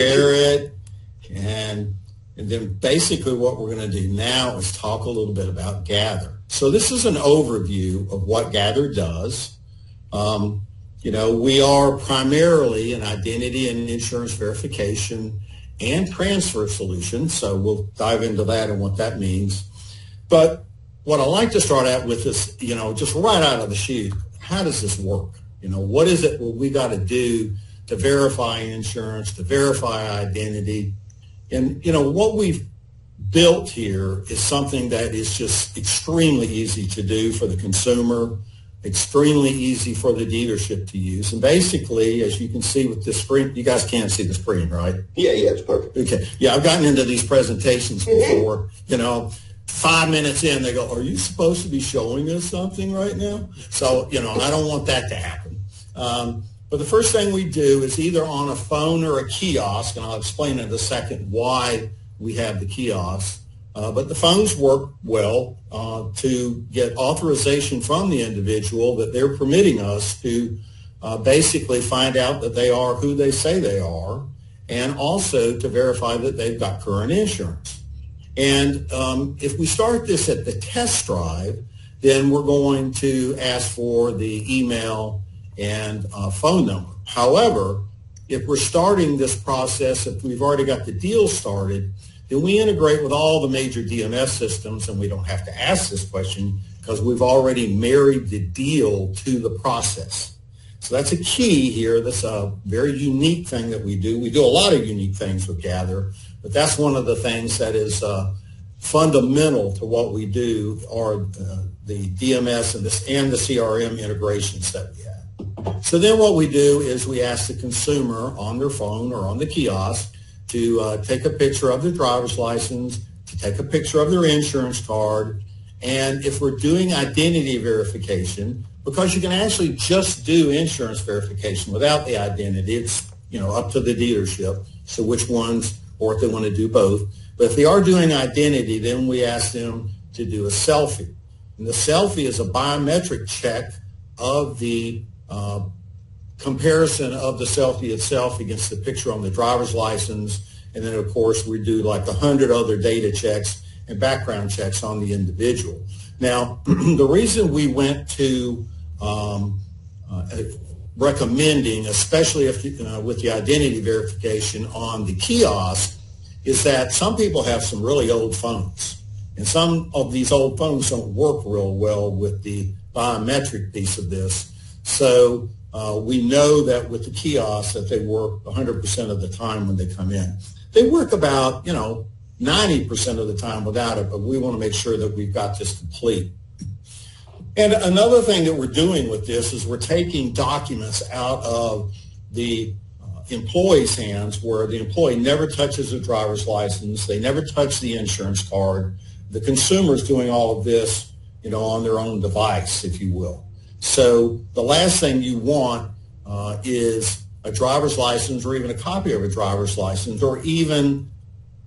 share it, and then basically what we're going to do now is talk a little bit about Gather. So this is an overview of what Gather does. We are primarily an identity and insurance verification and transfer solution, so we'll dive into that and what that means. But what I like to start out with is, just right out of the chute, how does this work? What is it we got to do to verify insurance, to verify identity? And, what we've built here is something that is just extremely easy to do for the consumer, extremely easy for the dealership to use. And basically, as you can see with this screen, you guys can't see the screen, right? Yeah, it's perfect. Okay. Yeah, I've gotten into these presentations before, 5 minutes in, they go, are you supposed to be showing us something right now? So, I don't want that to happen. But the first thing we do is either on a phone or a kiosk, and I'll explain in a second why we have the kiosk. But the phones work well to get authorization from the individual that they're permitting us to basically find out that they are who they say they are, and also to verify that they've got current insurance. And if we start this at the test drive, then we're going to ask for the email and phone number. However, if we're starting this process, if we've already got the deal started, then we integrate with all the major DMS systems, and we don't have to ask this question because we've already married the deal to the process. So that's a key here. That's a very unique thing that we do. We do a lot of unique things with Gather, but that's one of the things that is fundamental to what we do are the DMS and the CRM integrations that we have. So then what we do is we ask the consumer on their phone or on the kiosk to take a picture of their driver's license, to take a picture of their insurance card, and if we're doing identity verification, because you can actually just do insurance verification without the identity, it's up to the dealership, so which ones, or if they want to do both. But if they are doing identity, then we ask them to do a selfie. And the selfie is a biometric check of the comparison of the selfie itself against the picture on the driver's license. And then, of course, we do like 100 other data checks and background checks on the individual. Now, the reason we went to recommending, especially if with the identity verification on the kiosk, is that some people have some really old phones. And some of these old phones don't work real well with the biometric piece of this. So we know that with the kiosk that they work 100% of the time when they come in. They work about, 90% of the time without it, but we want to make sure that we've got this complete. And another thing that we're doing with this is we're taking documents out of the employee's hands where the employee never touches a driver's license, they never touch the insurance card. The consumer's doing all of this, on their own device, if you will. So the last thing you want is a driver's license or even a copy of a driver's license or even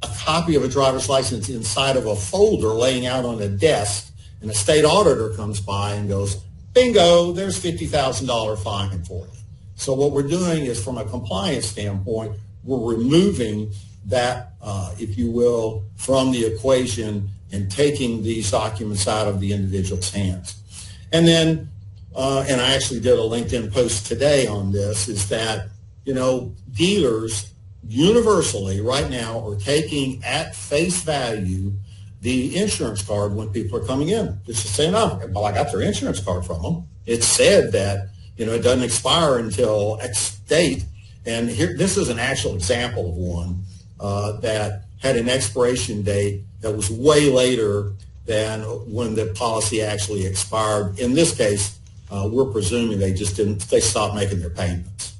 a copy of a driver's license inside of a folder laying out on a desk, and a state auditor comes by and goes, bingo, there's $50,000 fine for you. So what we're doing is, from a compliance standpoint, we're removing that, if you will, from the equation and taking these documents out of the individual's hands. And then, and I actually did a LinkedIn post today on this, is that, dealers universally right now are taking at face value the insurance card when people are coming in. Just saying, well, I got their insurance card from them. It said that, it doesn't expire until X date. And here, this is an actual example of one that had an expiration date that was way later than when the policy actually expired. In this case, we're presuming they stopped making their payments.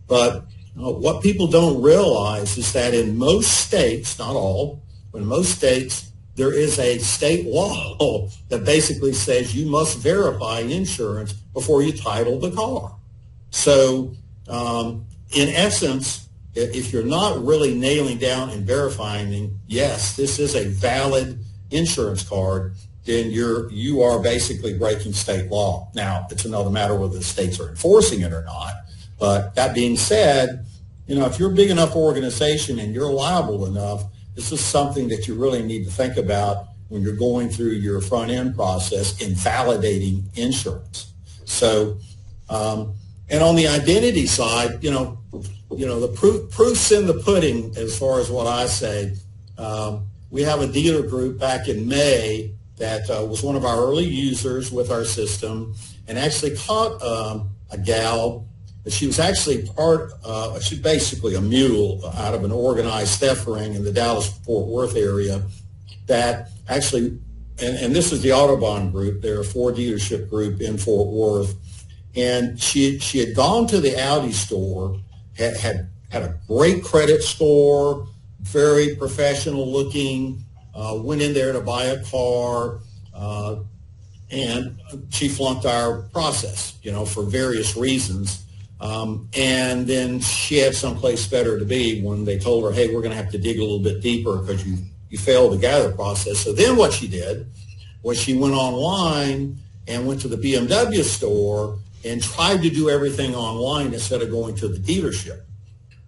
But what people don't realize is that in most states, not all, but in most states, there is a state law that basically says you must verify insurance before you title the car. So in essence, if you're not really nailing down and verifying, yes, this is a valid insurance card, then you are basically breaking state law. Now, it's another matter whether the states are enforcing it or not. But that being said, if you're a big enough organization and you're liable enough, this is something that you really need to think about when you're going through your front end process in validating insurance. So, and on the identity side, the proof's in the pudding as far as what I say. We have a dealer group back in May that was one of our early users with our system and actually caught a gal. She was actually she's basically a mule out of an organized theft ring in the Dallas-Fort Worth area that actually, and this is the Autobahn group, they're a Ford dealership group in Fort Worth, and she had gone to the Audi store, had a great credit score, very professional looking, went in there to buy a car, and she flunked our process, for various reasons. And then she had someplace better to be when they told her, hey, we're going to have to dig a little bit deeper because you failed the gather process. So then what she did was she went online and went to the BMW store and tried to do everything online instead of going to the dealership.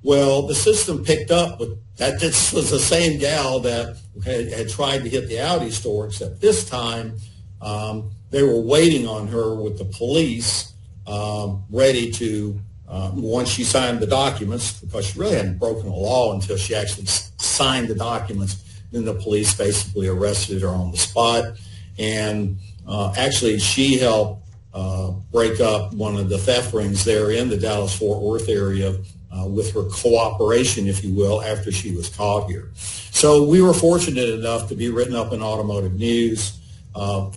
Well, the system picked up that this was the same gal that had tried to hit the Audi store, except this time they were waiting on her with the police ready to, once she signed the documents, because she really hadn't broken the law until she actually signed the documents, then the police basically arrested her on the spot. And actually she helped break up one of the theft rings there in the Dallas-Fort Worth area with her cooperation, if you will, after she was caught here. So we were fortunate enough to be written up in Automotive News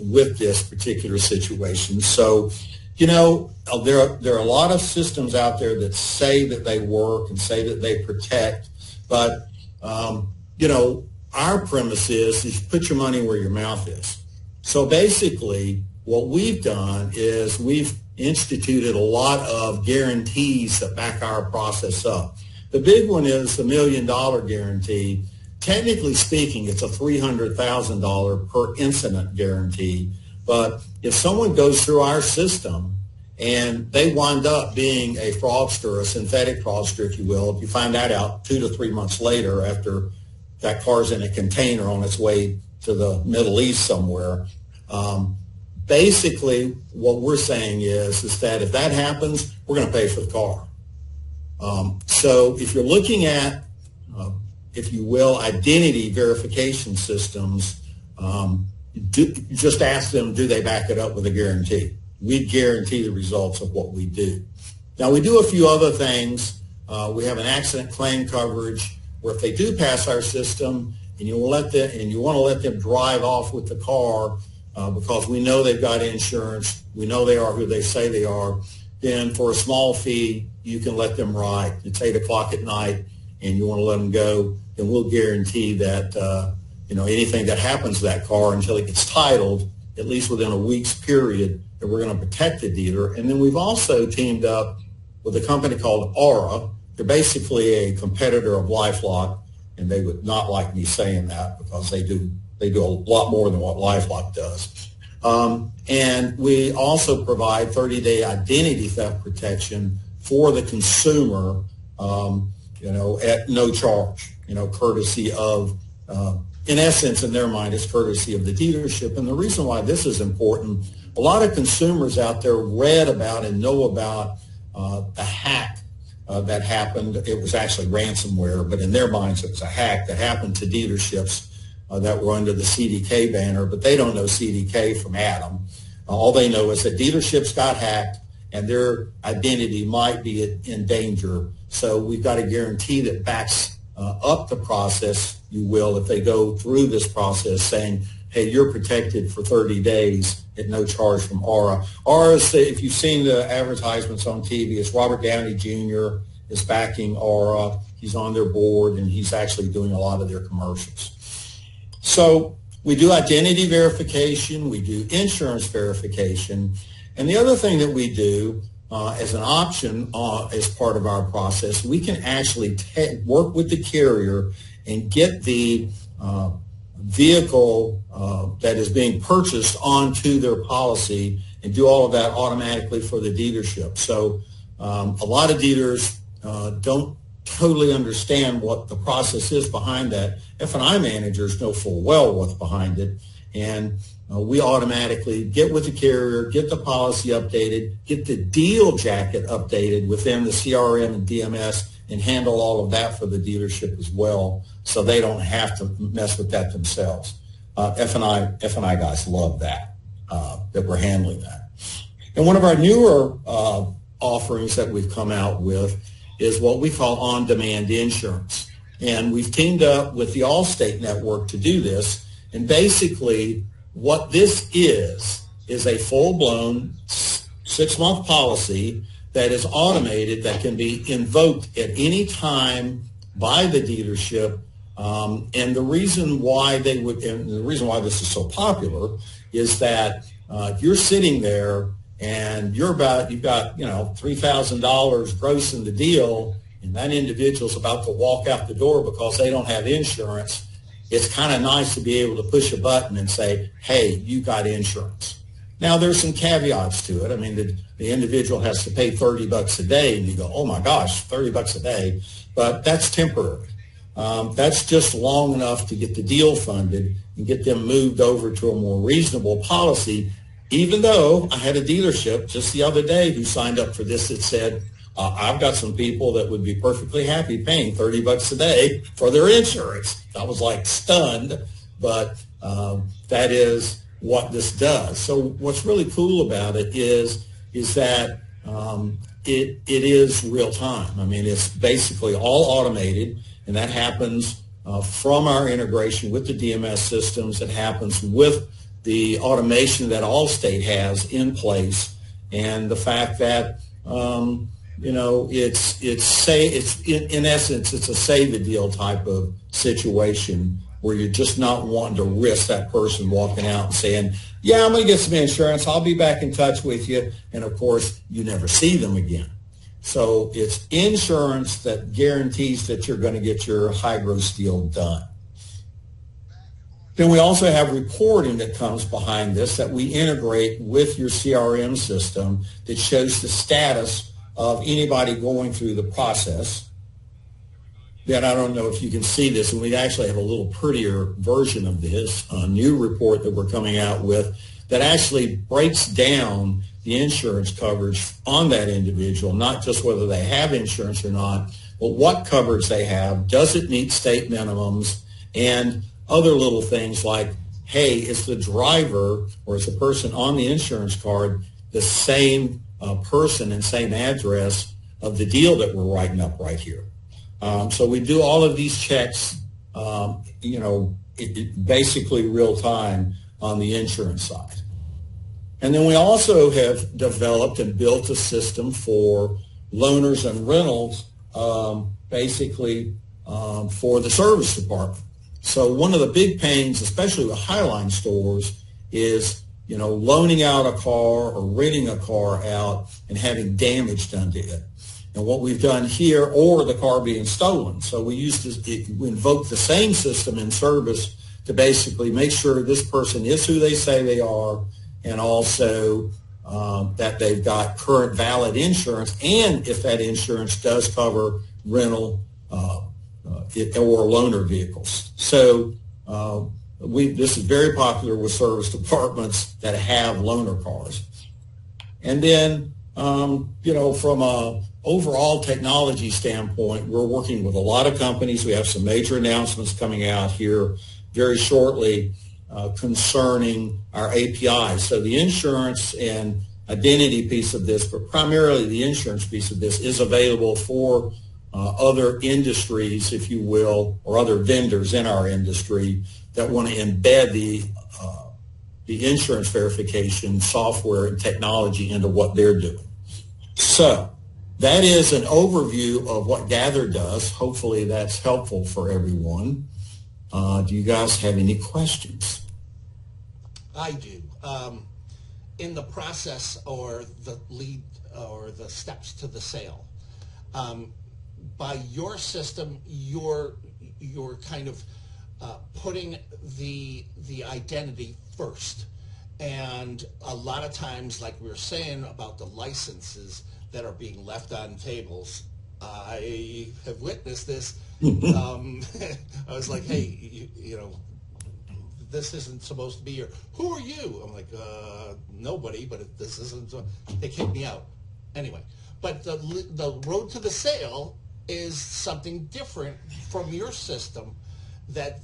with this particular situation. So, there are a lot of systems out there that say that they work and say that they protect, but, our premise is put your money where your mouth is. So basically, what we've done is we've instituted a lot of guarantees that back our process up. The big one is the $1 million guarantee. Technically speaking, it's a $300,000 per incident guarantee. But if someone goes through our system and they wind up being a fraudster, a synthetic fraudster, if you will, if you find that out 2 to 3 months later after that car's in a container on its way to the Middle East somewhere, basically what we're saying is that if that happens, we're going to pay for the car. So if you're looking at, if you will, identity verification systems, just ask them, do they back it up with a guarantee? We guarantee the results of what we do. Now, we do a few other things. We have an accident claim coverage where if they do pass our system and you want to let them drive off with the car because we know they've got insurance, we know they are who they say they are, then for a small fee, you can let them ride. It's 8 o'clock at night and you want to let them go, then we'll guarantee that anything that happens to that car until it gets titled, at least within a week's period, that we're going to protect the dealer. And then we've also teamed up with a company called Aura. They're basically a competitor of LifeLock, and they would not like me saying that because they do a lot more than what LifeLock does. And we also provide 30-day identity theft protection for the consumer, at no charge, courtesy of, in essence, in their mind, it's courtesy of the dealership. And the reason why this is important, a lot of consumers out there read about and know about the hack that happened. It was actually ransomware, but in their minds it was a hack that happened to dealerships that were under the CDK banner, but they don't know CDK from Adam. All they know is that dealerships got hacked and their identity might be in danger. So we've got a guarantee that backs up the process, you will, if they go through this process saying, hey, you're protected for 30 days at no charge from Aura. Aura is, if you've seen the advertisements on TV, it's Robert Downey Jr. is backing Aura. He's on their board, and he's actually doing a lot of their commercials. So we do identity verification. We do insurance verification. And the other thing that we do as an option as part of our process, we can actually work with the carrier and get the vehicle that is being purchased onto their policy and do all of that automatically for the dealership. So a lot of dealers don't totally understand what the process is behind that. F&I managers know full well what's behind it, and we automatically get with the carrier, get the policy updated, get the deal jacket updated within the CRM and DMS, and handle all of that for the dealership as well, so they don't have to mess with that themselves. F&I guys love that we're handling that. And one of our newer offerings that we've come out with is what we call on-demand insurance. And we've teamed up with the Allstate network to do this. And basically what this is a full-blown 6-month policy that is automated, that can be invoked at any time by the dealership. And the reason why the reason why this is so popular is that you're sitting there and you've got $3,000 gross in the deal, and that individual's about to walk out the door because they don't have insurance. It's kind of nice to be able to push a button and say, hey, you got insurance. Now, there's some caveats to it. I mean, the individual has to pay $30 a day, and you go, oh my gosh, $30 a day. But that's temporary. That's just long enough to get the deal funded and get them moved over to a more reasonable policy, even though I had a dealership just the other day who signed up for this that said, I've got some people that would be perfectly happy paying $30 a day for their insurance. I was like stunned, but that is what this does. So what's really cool about it is that it is real time. I mean, it's basically all automated, and that happens from our integration with the DMS systems. It happens with the automation that Allstate has in place, and the fact that it's in essence it's a save a deal type of situation where you're just not wanting to risk that person walking out and saying, yeah, I'm going to get some insurance, I'll be back in touch with you, and of course you never see them again. So it's insurance that guarantees that you're going to get your high gross deal done. Then we also have reporting that comes behind this that we integrate with your CRM system that shows the status of anybody going through the process. Then I don't know if you can see this, and we actually have a little prettier version of this, a new report that we're coming out with that actually breaks down the insurance coverage on that individual, not just whether they have insurance or not, but what coverage they have, does it meet state minimums, and other little things like, hey, is the driver or is the person on the insurance card the same person and same address of the deal that we're writing up right here? So we do all of these checks, basically real time on the insurance side. And then we also have developed and built a system for loaners and rentals, for the service department. So one of the big pains, especially with Highline stores, is loaning out a car or renting a car out and having damage done to it. And what we've done here, or the car being stolen. So we invoke the same system in service to basically make sure this person is who they say they are, and also that they've got current valid insurance, and if that insurance does cover rental or loaner vehicles. So this is very popular with service departments that have loaner cars. And then, from a overall technology standpoint, we're working with a lot of companies. We have some major announcements coming out here very shortly concerning our APIs. So the insurance and identity piece of this, but primarily the insurance piece of this, is available for other industries, if you will, or other vendors in our industry that want to embed the insurance verification software and technology into what they're doing. So that is an overview of what Gather does. Hopefully that's helpful for everyone. Do you guys have any questions? I do. In the process or the lead or the steps to the sale, by your system, you're kind of putting the identity first. And a lot of times, like we were saying about the licenses that are being left on tables, I have witnessed this. I was like, hey, you know, this isn't supposed to be here. Who are you? I'm like, nobody, but this isn't. They kicked me out. Anyway, but the road to the sale is something different from your system that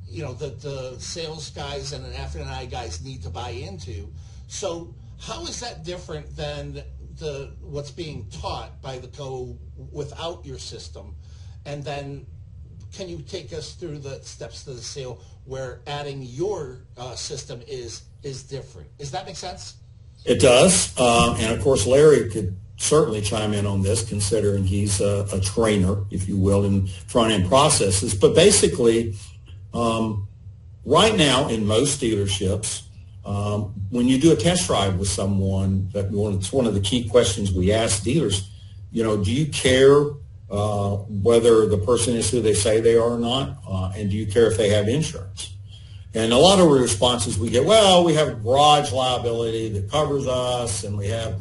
you know the sales guys and the F&I guys need to buy into. So how is that different than what's being taught by the co without your system? And then can you take us through the steps to the sale where adding your system is different? Does that make sense? It does. And of course, Larry could certainly chime in on this, considering he's a trainer, if you will, in front-end processes. But basically, right now in most dealerships, when you do a test drive with someone, it's one of the key questions we ask dealers, you know, do you care whether the person is who they say they are or not? And do you care if they have insurance? And a lot of responses we get, well, we have garage liability that covers us, and we have,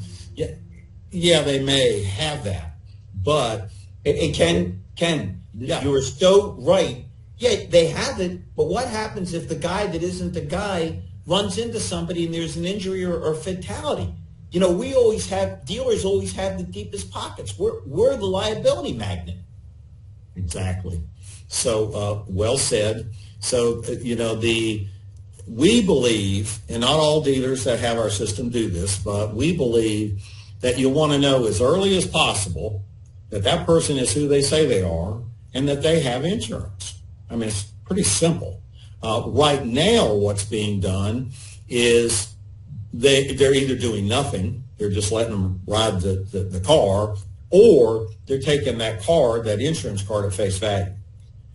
yeah, they may have that. But, and Ken, yeah. You are so right. Yeah, they have it, but what happens if the guy that isn't the guy runs into somebody and there's an injury or fatality? You know, dealers always have the deepest pockets. We're the liability magnet. Exactly. So, well said. So, you know, we believe, and not all dealers that have our system do this, but we believe that you want to know as early as possible that that person is who they say they are and that they have insurance. I mean, it's pretty simple. Right now, what's being done is they're either doing nothing, they're just letting them ride the car, or they're taking that card, that insurance card, at face value.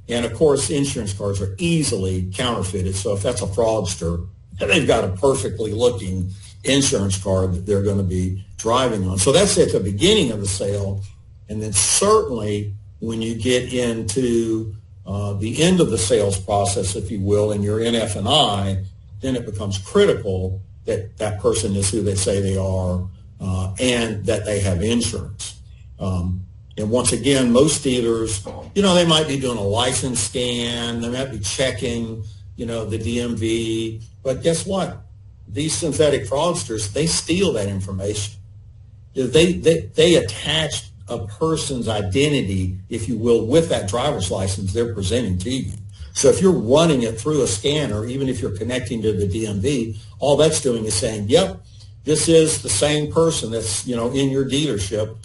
And, of course, insurance cards are easily counterfeited. So if that's a fraudster, they've got a perfectly looking insurance card that they're going to be driving on. So that's at the beginning of the sale. And then certainly when you get into the end of the sales process, if you will, and you're in F&I, then it becomes critical that that person is who they say they are and that they have insurance. And once again, most dealers, you know, they might be doing a license scan, they might be checking, you know, the DMV, but guess what? These synthetic fraudsters, they steal that information. They attach a person's identity, if you will, with that driver's license they're presenting to you. So if you're running it through a scanner, even if you're connecting to the DMV, all that's doing is saying, yep, this is the same person that's, you know, in your dealership.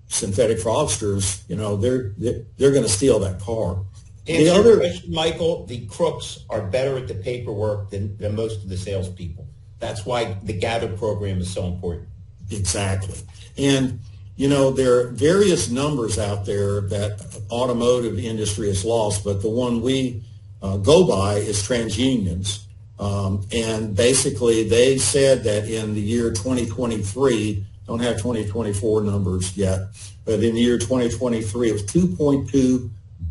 Synthetic fraudsters, you know, they're going to steal that car. The other question, Michael, the crooks are better at the paperwork than most of the salespeople. That's why the Gather program is so important. Exactly. And, you know, there are various numbers out there that automotive industry has lost, but the one we go by is TransUnion's. And basically they said that in the year 2023, don't have 2024 numbers yet, but in the year 2023, it was $2.2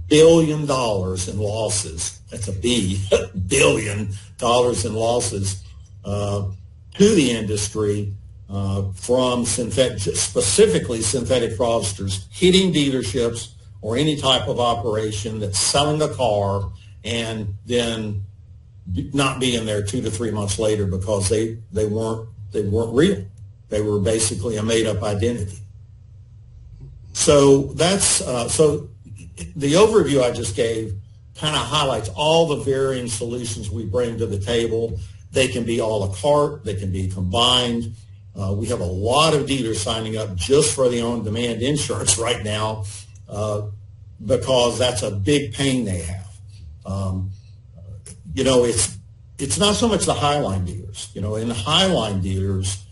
billion in losses. That's a B, $1 billion in losses to the industry from specifically synthetic fraudsters hitting dealerships or any type of operation that's selling a car and then not being there 2 to 3 months later because they weren't real. They were basically a made-up identity. So that's so the overview I just gave kind of highlights all the varying solutions we bring to the table. They can be a la carte. They can be combined. We have a lot of dealers signing up just for the on-demand insurance right now because that's a big pain they have. You know, it's not so much the Highline dealers. You know, in the Highline dealers,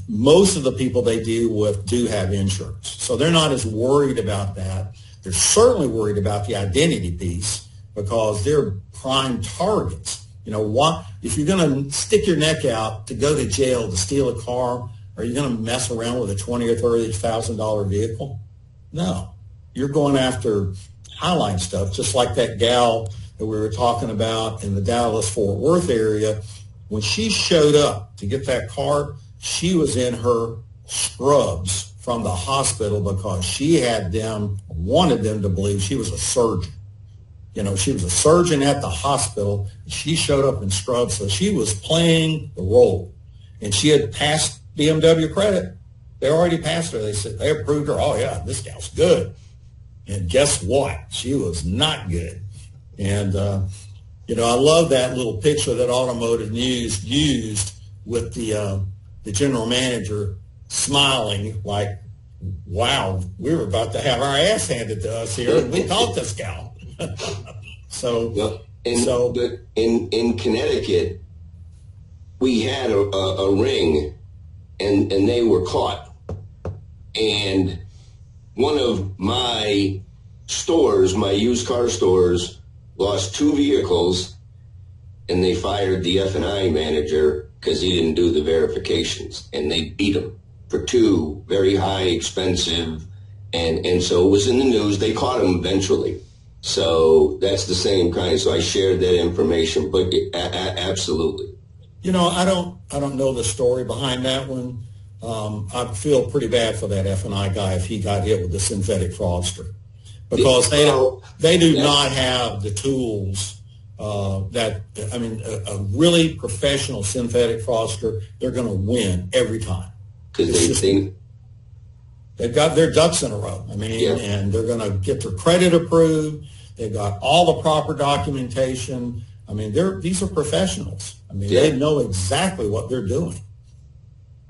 most of the people they deal with do have insurance. So they're not as worried about that. They're certainly worried about the identity piece because they're prime targets. You know, what if you're going to stick your neck out to go to jail to steal a car, are you going to mess around with a $20,000 or $30,000 vehicle? No. You're going after Highline stuff, just like that gal that we were talking about in the Dallas-Fort Worth area. When she showed up to get that car, she was in her scrubs from the hospital because she wanted them to believe she was a surgeon. You know, she was a surgeon at the hospital. She showed up in scrubs, so she was playing the role. And she had passed BMW credit. They already passed her. They approved her. Oh, yeah, this gal's good. And guess what? She was not good. And, you know, I love that little picture that Automotive News used with the general manager smiling like, wow, we were about to have our ass handed to us here, and we caught this gal. In Connecticut, we had a ring, and they were caught. And one of my stores, my used car stores, lost 2 vehicles, and they fired the F&I manager because he didn't do the verifications, and they beat him for 2 very high, expensive, and so it was in the news. They caught him eventually. So that's the same kind. So I shared that information, but absolutely. You know, I don't know the story behind that one. I feel pretty bad for that F&I guy if he got hit with the synthetic fraudster, because they do not have the tools a really professional synthetic fraudster, they're going to win every time. Because they've got their ducks in a row. I mean, yeah. And they're going to get their credit approved. They've got all the proper documentation. I mean, these are professionals. I mean, They know exactly what they're doing.